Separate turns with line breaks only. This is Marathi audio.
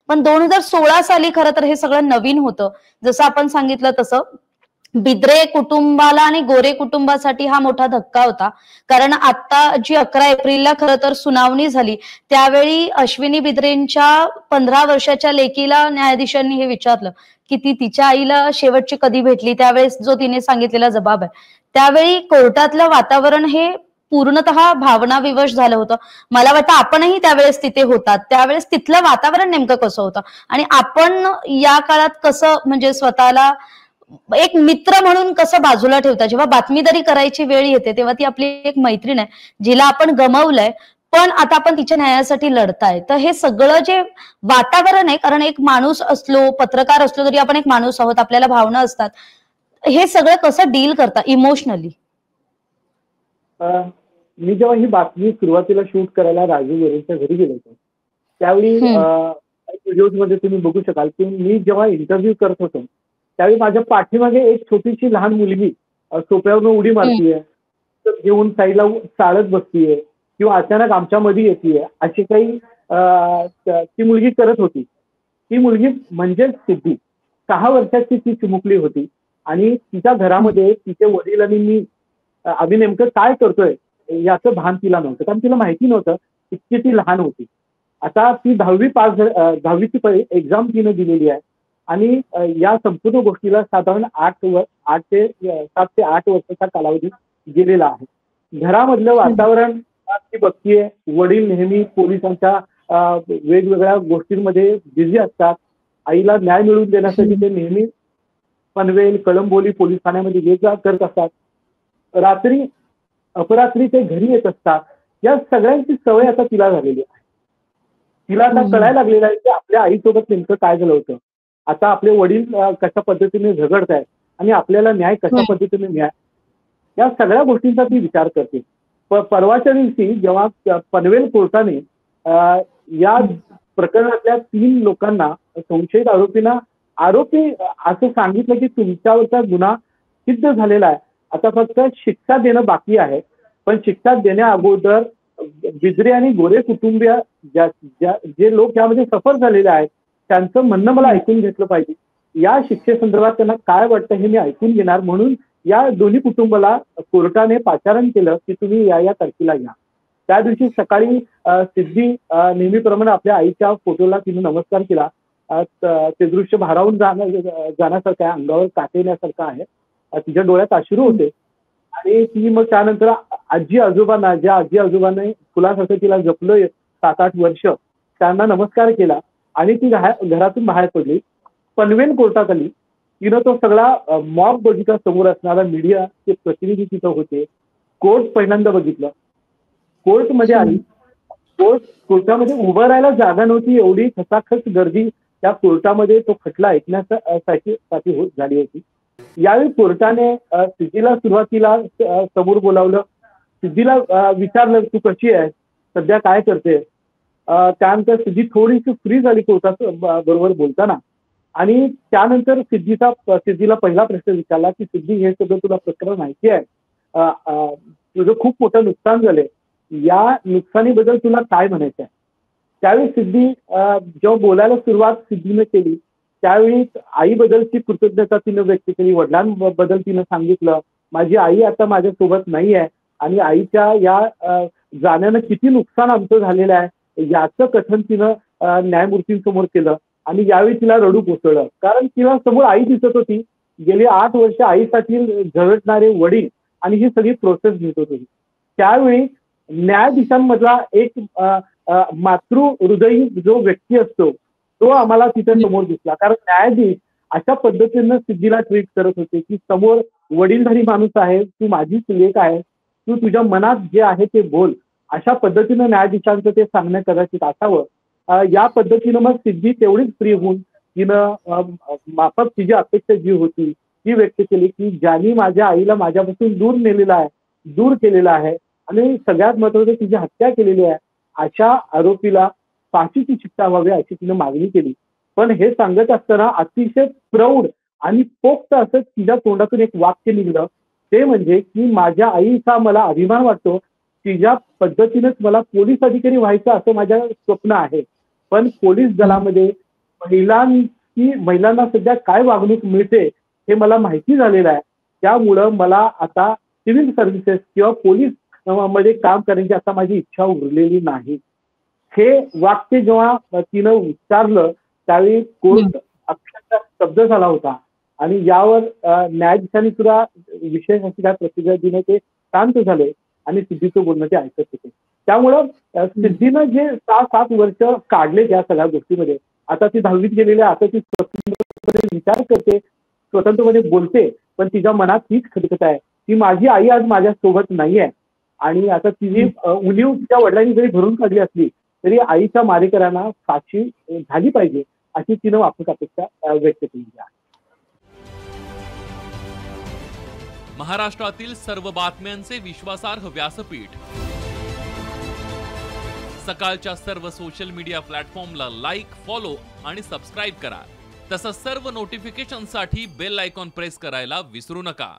पण 2016 साली खरं तर हे सगळं नवीन होतं. जसं आपण सांगितलं तसं बिद्रे कुटुंबाला आणि गोरे कुटुंबासाठी हा मोठा धक्का होता. कारण आता जी 11 एप्रिलला खरं तर सुनावणी झाली, त्यावेळी अश्विनी बिद्रेंच्या 15 वर्षाच्या लेकीला न्यायाधीशांनी हे विचारलं, की ती तिच्या आईला शेवटची कधी भेटली, त्यावेळेस जो तिने सांगितलेला जबाब आहे. त्यावेळी कोर्टातलं वातावरण हे पूर्णतः भावनाविवश झालं होतं. मला वाटतं आपणही त्यावेळेस तिथे होतात. त्यावेळेस तिथलं वातावरण नेमकं कसं होतं? आणि आपण या काळात कसं म्हणजे स्वतःला एक मित्र म्हणून कसं बाजूला ठेवता? जेव्हा बातमीदारी करायची वेळ येते, तेव्हा ती आपली एक मैत्रीण आहे, जिला आपण गमावलंय, पण आता आपण तिच्या न्यायासाठी लढताय. तर हे सगळं जे वातावरण आहे, कारण एक माणूस असलो, पत्रकार असलो तरी आपण एक माणूस आहोत, आपल्याला भावना असतात. हे सगळं कसं डील करता इमोशनली?
मी जेव्हा ही बातमी सुरुवातीला शूट करायला राजीव गोरेंच्या घरी गेलो होतो, त्यावेळी
हं,
व्हिडिओजमध्ये तुम्ही बघू शकाल की मी जेव्हा इंटरव्ह्यू करत होतो, त्यावेळी माझ्या पाठीमागे एक छोटीशी लहान मुलगी सोफ्यावरून उडी
हं,
मारतीये, तर घेऊन साईडला चालत बसतीये किंवा अचानक आमच्या मध्ये येतीये, अशी काही ती मुलगी करत होती. ती मुलगी म्हणजे सिद्धी. 6 वर्षाची ती चिमुकली होती आणि तिच्या
हं,
घरामध्ये तिचे वडील आणि मी आम्ही नेमकं काय करतोय याचं भान तिला नव्हतं. कारण तिला माहिती नव्हतं, इतकी ती लहान होती. आता ती 10वी पास 10वीची एक्झाम तिने दिलेली आहे आणि या संपूर्ण गोष्टीला साधारण 8 ते 7 ते 8 वर्षाचा कालावधी गेलेला आहे. घरामधलं
हं,
वातावरण ती बघतीये. वडील नेहमी पोलिसांच्या वेगवेगळ्या गोष्टींमध्ये बिझी असतात. आईला न्याय मिळवून देण्यासाठी
हं,
ते नेहमी पनवेल, कळंबोली पोलीस ठाण्यामध्ये ये-जा करत असतात. रात्री अपरात्री ते घरी येत असतात. या सगळ्यांची सवय आता तिला झालेली आहे. तिला आता
हं,
कळायला लागलेलं आहे, की आपल्या आईसोबत नेमकं काय झालं होतं. आता आपले वडील कशा पद्धतीने झगडतायत आणि आपल्याला न्याय कशा
हं,
पद्धतीने या सगळ्या गोष्टींचा ती विचार करते. परवाच्या दिवशी जेव्हा पनवेल कोर्टाने या
हं,
प्रकरणातल्या 3 लोकांना संशयित आरोपींना आरोपी असं सांगितलं, की तुमच्यावरचा गुन्हा सिद्ध झालेला आहे. आता फक्त शिक्षा देणं बाकी आहे. पण शिक्षा देण्या अगोदर बिद्रे आणि गोरे कुटुंबीय जे लोक यामध्ये सफर झालेले आहेत, त्यांचं म्हणणं मला
हं,
ऐकून घेतलं पाहिजे. या शिक्षेसंदर्भात त्यांना काय वाटतं हे मी ऐकून घेणार म्हणून या दोन्ही कुटुंबाला कोर्टाने पाचारण केलं, की तुम्ही या तारखेला या. त्या दिवशी सकाळी सिद्धी नेहमीप्रमाणे आपल्या आईच्या फोटोला तिने नमस्कार केला. ते दृश्य भारावून जाण्यासारखं आहे, अंगावर काटे येण्यासारखं आहे. तिच्या डोळ्यात अश्रू
हं,
होते आणि ती मग त्यानंतर ज्या आजी आजोबांनी फुलासारखं तिला जपलं 7-8 वर्ष, त्यांना नमस्कार केला आणि ती घरातून बाहेर पडली. पनवेल कोर्टात आली. तिनं तो सगळा मॉब बघितला, समोर असणारा मीडियाचे प्रतिनिधी तिथं होते. कोर्ट पहिल्यांदा बघितलं. कोर्टमध्ये आली.
हं,
कोर्टामध्ये उभं राहायला जागा नव्हती, एवढी खचाखच गर्दी त्या कोर्टामध्ये तो खटला साठी होत झाली होती. यावेळी कोर्टाने सिद्धीला सुरुवातीला समोर बोलावलं. सिद्धीला विचारलं, "तू कशी आहेस? सध्या काय करतेस?" त्यानंतर सिद्धी थोडीशी फ्री झाली कोर्टात बरोबर बोलताना आणि त्यानंतर सिद्धीला पहिला प्रश्न विचारला, की "सिद्धी, हे सगळं तुला प्रकरण माहिती आहे. अ, अ, तुझं खूप मोठं नुकसान झालंय. या नुकसानीबद्दल तुला काय म्हणायचं आहे?" त्यावेळी सिद्धी जेव्हा बोलायला सुरुवात सिद्धीने केली, त्यावेळी आईबद्दलची कृतज्ञता तिनं व्यक्त केली. वडिलांबद्दल तिनं सांगितलं, "माझी आई आता माझ्यासोबत नाही आहे आणि आईच्या या जाण्यानं किती नुकसान आमचं झालेलं आहे, याचं कथन तिनं न्यायमूर्तींसमोर केलं आणि यावेळी तिला रडू कोसळलं. कारण तिला समोर आई दिसत होती. गेली 8 वर्ष आईसाठी झगडणारे वडील आणि ही सगळी प्रोसेस दिसत होती. त्यावेळी न्यायाधीशांमधला एक मातृहृदयी जो व्यक्ती असतो, तो आम्हाला तिथे
हं,
समोर दिसला. कारण न्यायाधीश अशा पद्धतीनं सिद्धीला ट्रीट करत होते, की समोर वडीलधारी माणूस आहे, तू माझीच लेक आहे, तू तुझ्या मनात जे आहे ते बोल. अशा पद्धतीनं न्यायाधीशांचं ते सांगणं कदाचित असावं. या पद्धतीनं मग सिद्धी तेवढीच फ्री होऊन तिनं माफक तिची अपेक्षा जी होती ती व्यक्त केली, की ज्यांनी माझ्या आईला माझ्यापासून दूर नेलेलं आहे, दूर केलेलं आहे आणि सगळ्यात महत्त्वाचं तिची हत्या केलेली आहे, अशा आरोपीला फाशीची शिक्षा व्हावी अशी तिनं मागणी केली. पण हे सांगत असताना अतिशय प्रौढ आणि पोक्त असं तिच्या तोंडातून एक वाक्य निघलं. ते म्हणजे, की माझ्या आईचा मला अभिमान वाटतो. तिच्या पद्धतीनेच मला पोलीस अधिकारी व्हायचं असं माझं स्वप्न आहे. पण पोलीस
हं,
दलामध्ये महिलांना सध्या काय वागणूक मिळते हे मला माहिती झालेलं आहे. त्यामुळं मला आता सिव्हिल सर्व्हिसेस किंवा पोलीस मध्ये काम करण्याची आता माझी इच्छा उरलेली नाही. हे वाक्य जेव्हा तिनं उच्चारलं त्यावेळी कोर्ट अक्षरशः स्तब्ध झाला होता आणि यावर न्यायाधीशांनी सुद्धा विशेष अशी काय प्रतिक्रिया दिली ते शांत झाले आणि सिद्धीचं बोलणं ते ऐकत होते. त्यामुळं सिद्धीनं जे 6-7 वर्ष काढले त्या सगळ्या गोष्टीमध्ये, आता ती 10वीत गेलेली आहे, आता ती स्वतंत्रपणे विचार करते, स्वतंत्रपणे बोलते, पण तिच्या मनात हीच खटकत आहे की माझी आई आज माझ्या सोबत नाहीये आणि आता तिची उणीव तिच्या वडिलांनी जरी भरून काढली असली तरी आईच्या मारेकऱ्यांना फाशी झाली पाहिजे अशी तिनं वापस अपेक्षा व्यक्त केली आहे.
महाराष्ट्रातील सर्व बातम्यांचे विश्वासार्ह व्यासपीठ, सकाळच्या सर्व सोशल मीडिया प्लॅटफॉर्मला लाईक, फॉलो आणि सबस्क्राईब करा. तसंच सर्व नोटिफिकेशनसाठी बेल आयकॉन प्रेस करायला विसरू नका.